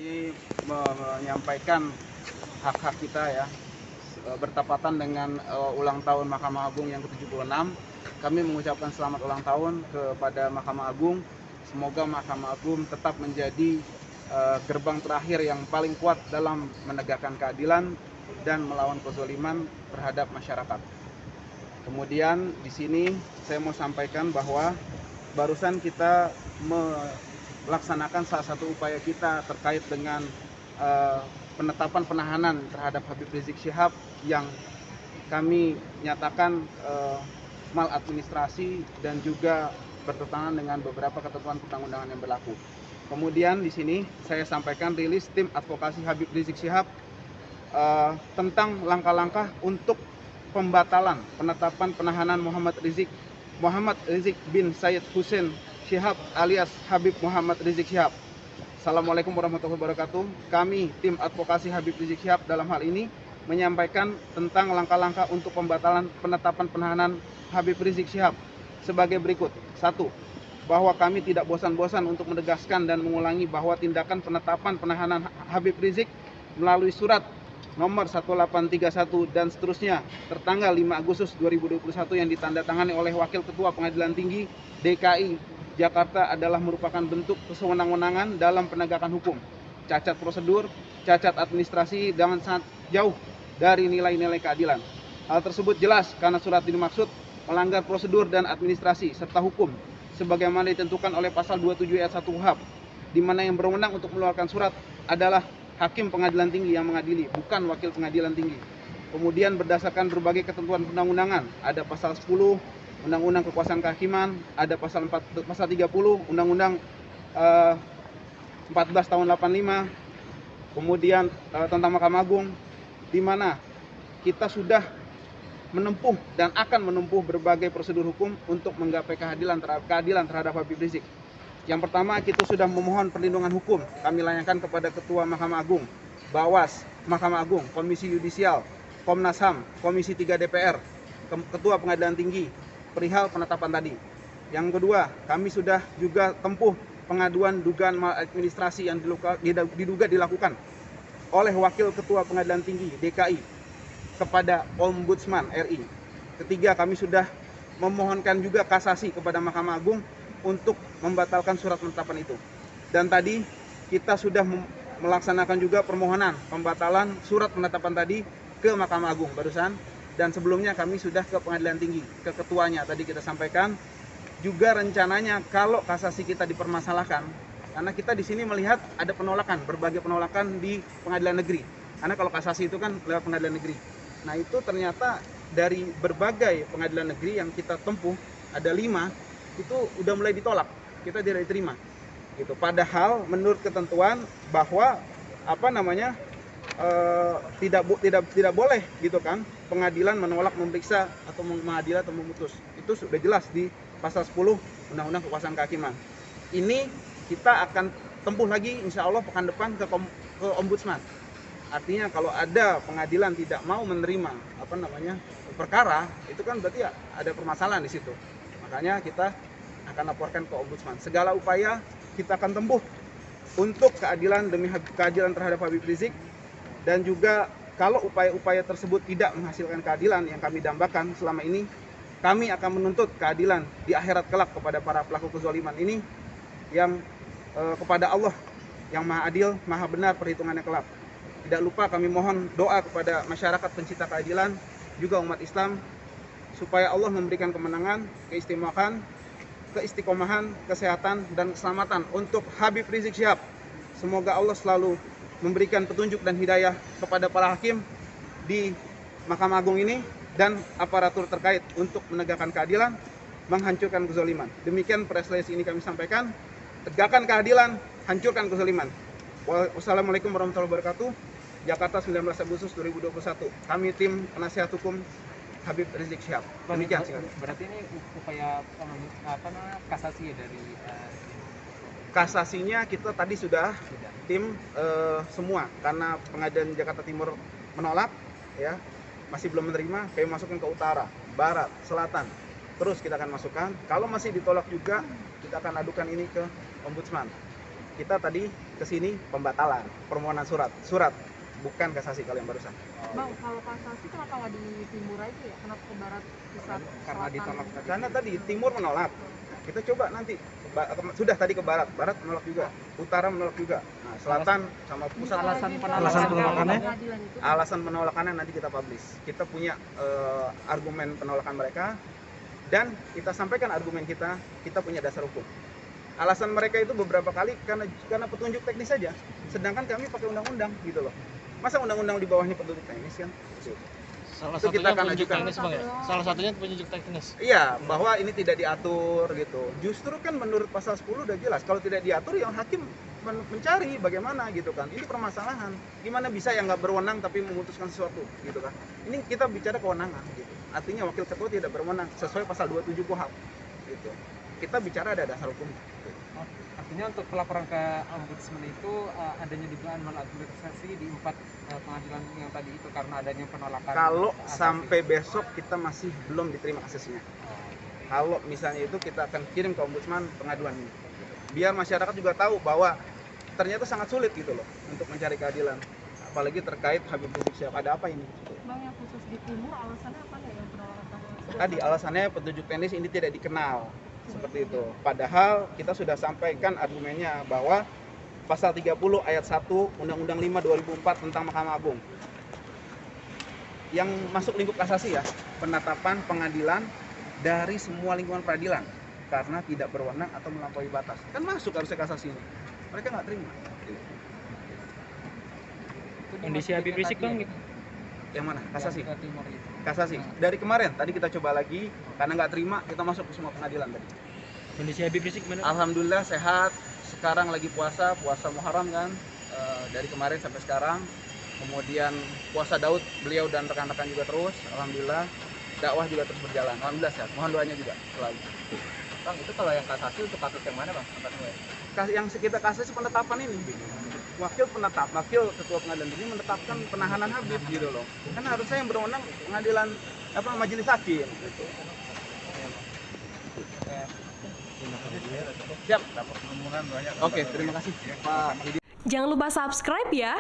ini menyampaikan hak-hak kita ya, bertepatan dengan ulang tahun Mahkamah Agung yang ke-76. Kami mengucapkan selamat ulang tahun kepada Mahkamah Agung. Semoga Mahkamah Agung tetap menjadi gerbang terakhir yang paling kuat dalam menegakkan keadilan dan melawan kezaliman terhadap masyarakat. Kemudian di sini saya mau sampaikan bahwa barusan kita melaksanakan salah satu upaya kita terkait dengan penetapan penahanan terhadap Habib Rizik Syihab yang kami nyatakan maladministrasi dan juga bertentangan dengan beberapa ketentuan perundang-undangan yang berlaku. Kemudian di sini saya sampaikan rilis tim advokasi Habib Rizik Syihab tentang langkah-langkah untuk pembatalan penetapan penahanan Muhammad Rizik bin Syed Hussein Syihab alias Habib Muhammad Rizik Syihab. Assalamualaikum warahmatullahi wabarakatuh. Kami tim advokasi Habib Rizik Syihab dalam hal ini menyampaikan tentang langkah-langkah untuk pembatalan penetapan penahanan Habib Rizik Syihab sebagai berikut. 1. Bahwa kami tidak bosan-bosan untuk menegaskan dan mengulangi bahwa tindakan penetapan penahanan Habib Rizik melalui surat nomor 1831 dan seterusnya tertanggal 5 Agustus 2021 yang ditandatangani oleh Wakil Ketua Pengadilan Tinggi DKI Jakarta adalah merupakan bentuk kesewenang-wenangan dalam penegakan hukum, cacat prosedur, cacat administrasi dengan sangat jauh dari nilai-nilai keadilan. Hal tersebut jelas karena surat dimaksud melanggar prosedur dan administrasi serta hukum sebagaimana ditentukan oleh pasal 27 ayat 1 KUHP, di mana yang berwenang untuk mengeluarkan surat adalah Hakim Pengadilan Tinggi yang mengadili, bukan Wakil Pengadilan Tinggi. Kemudian berdasarkan berbagai ketentuan perundang-undangan, ada pasal 10 Undang-Undang Kekuasaan Kehakiman, ada pasal 30 Undang-Undang 14 tahun 85, kemudian tentang Mahkamah Agung, di mana kita sudah menempuh dan akan menempuh berbagai prosedur hukum untuk menggapai keadilan terhadap Habib Rizik. Yang pertama, kita sudah memohon perlindungan hukum. Kami layangkan kepada Ketua Mahkamah Agung, Bawas Mahkamah Agung, Komisi Yudisial, Komnas HAM, Komisi 3 DPR, Ketua Pengadilan Tinggi, perihal penetapan tadi. Yang kedua, kami sudah juga tempuh pengaduan dugaan maladministrasi yang diduga dilakukan oleh Wakil Ketua Pengadilan Tinggi DKI kepada Ombudsman RI. Ketiga, kami sudah memohonkan juga kasasi kepada Mahkamah Agung untuk membatalkan surat penetapan itu. Dan tadi kita sudah melaksanakan juga permohonan pembatalan surat penetapan tadi ke Mahkamah Agung barusan. Dan sebelumnya kami sudah ke Pengadilan Tinggi, ke ketuanya tadi kita sampaikan. Juga rencananya kalau kasasi kita dipermasalahkan, karena kita di sini melihat ada penolakan, berbagai penolakan di Pengadilan Negeri. Karena kalau kasasi itu kan lewat Pengadilan Negeri. Nah itu ternyata dari berbagai Pengadilan Negeri yang kita tempuh, ada 5, itu udah mulai ditolak, kita tidak diterima. Gitu. Padahal menurut ketentuan bahwa tidak boleh gitu kan pengadilan menolak memeriksa atau mengadili atau memutus. Itu sudah jelas di pasal 10 Undang-Undang Kekuasaan Kehakiman. Ini kita akan tempuh lagi insya Allah pekan depan ke Ombudsman. Artinya kalau ada pengadilan tidak mau menerima perkara, itu kan berarti ada permasalahan di situ. Makanya kita akan laporkan ke Ombudsman. Segala upaya kita akan tempuh untuk keadilan demi keadilan terhadap Habib Rizik. Dan juga kalau upaya-upaya tersebut tidak menghasilkan keadilan yang kami dambakan selama ini, kami akan menuntut keadilan di akhirat kelak kepada para pelaku kezaliman ini yang kepada Allah yang Maha Adil, Maha Benar perhitungannya kelak. Tidak lupa kami mohon doa kepada masyarakat pencinta keadilan, juga umat Islam, supaya Allah memberikan kemenangan, keistiqomahan, kesehatan, dan keselamatan untuk Habib Rizik Syihab. Semoga Allah selalu memberikan petunjuk dan hidayah kepada para hakim di Mahkamah Agung ini dan aparatur terkait untuk menegakkan keadilan, menghancurkan kezaliman. Demikian press release ini kami sampaikan. Tegakkan keadilan, hancurkan kezaliman. Wassalamualaikum warahmatullahi wabarakatuh. Jakarta 19 Agustus 2021. Kami tim penasihat hukum Habib Rizik Syihab. Demikian. Berarti ini upaya kasasi dari kasasinya kita tadi sudah tim semua, karena Pengadilan Jakarta Timur menolak ya, masih belum menerima, kami masukkan ke utara, barat, selatan. Terus kita akan masukkan. Kalau masih ditolak juga, kita akan adukan ini ke Ombudsman. kita tadi kesini pembatalan permohonan surat bukan kasasi kalau yang barusan. Bang, kalau kasasi kenapa nggak di timur aja ya? Kenapa ke barat, pusat, Karena selatan? ditolak. Karena tadi timur menolak, kita coba nanti sudah tadi ke barat menolak juga, utara menolak juga, nah, selatan sama pusat. Alasan penolakannya? Alasan penolakannya nanti kita publish. Kita punya argumen penolakan mereka dan kita sampaikan argumen kita punya dasar hukum. Alasan mereka itu beberapa kali karena petunjuk teknis saja, sedangkan kami pakai undang-undang gitu loh. Masa undang-undang di bawahnya petunjuk teknis kan? Salah Itu kita satunya akan petunjuk ajukan. teknis bang ya. Salah satunya petunjuk teknis. Iya, bahwa ini tidak diatur gitu. Justru kan menurut pasal 10 udah jelas, kalau tidak diatur yang hakim mencari bagaimana gitu kan. Ini permasalahan. Gimana bisa yang nggak berwenang tapi memutuskan sesuatu gitu kan. Ini kita bicara kewenangan gitu. Artinya wakil ketua tidak berwenang sesuai pasal 27 KUHP gitu. Kita bicara ada dasar hukum. Artinya untuk pelaporan ke ombudsman itu adanya dugaan maladministrasi di 4 pengadilan yang tadi itu karena adanya penolakan. Kalau kasasi. sampai besok kita masih belum diterima kasusnya. Kalau misalnya itu kita akan kirim ke ombudsman pengaduan ini. Biar masyarakat juga tahu bahwa ternyata sangat sulit gitu loh untuk mencari keadilan. Apalagi terkait Habib Rizik Syihab, ada apa ini? Bang, yang khusus di timur alasannya apa ya yang penolakan kasasi? Tadi alasannya petunjuk teknis ini tidak dikenal. Seperti itu. Padahal kita sudah sampaikan argumennya bahwa pasal 30 ayat 1 Undang-Undang 5 2004 tentang Mahkamah Agung yang masuk lingkup kasasi ya, penetapan pengadilan dari semua lingkungan peradilan karena tidak berwenang atau melampaui batas. Kan masuk harusnya kasasi ini. Mereka nggak terima. Kondisi Habib Rizik bang gitu. Yang mana? Kasasi. Ke timur itu. Kasasi. Dari kemarin tadi kita coba lagi karena nggak terima kita masuk ke semua pengadilan tadi. Kondisi Habib Rizik gimana? Alhamdulillah sehat. Sekarang lagi puasa Muharram kan, dari kemarin sampai sekarang. Kemudian puasa Daud, beliau dan rekan-rekan juga terus. Alhamdulillah. Dakwah juga terus berjalan. Alhamdulillah sehat. Mohon doanya juga selalu. Bang, itu kalau yang kasasi untuk kasus yang mana bang? Yang kita kasasi penetapan ini. Wakil ketua pengadilan ini menetapkan penahanan Habib gitu loh. Kan harusnya yang berwenang pengadilan majelis hakim gitu. Siap. Oke, terima kasih Pak. Jangan lupa subscribe ya.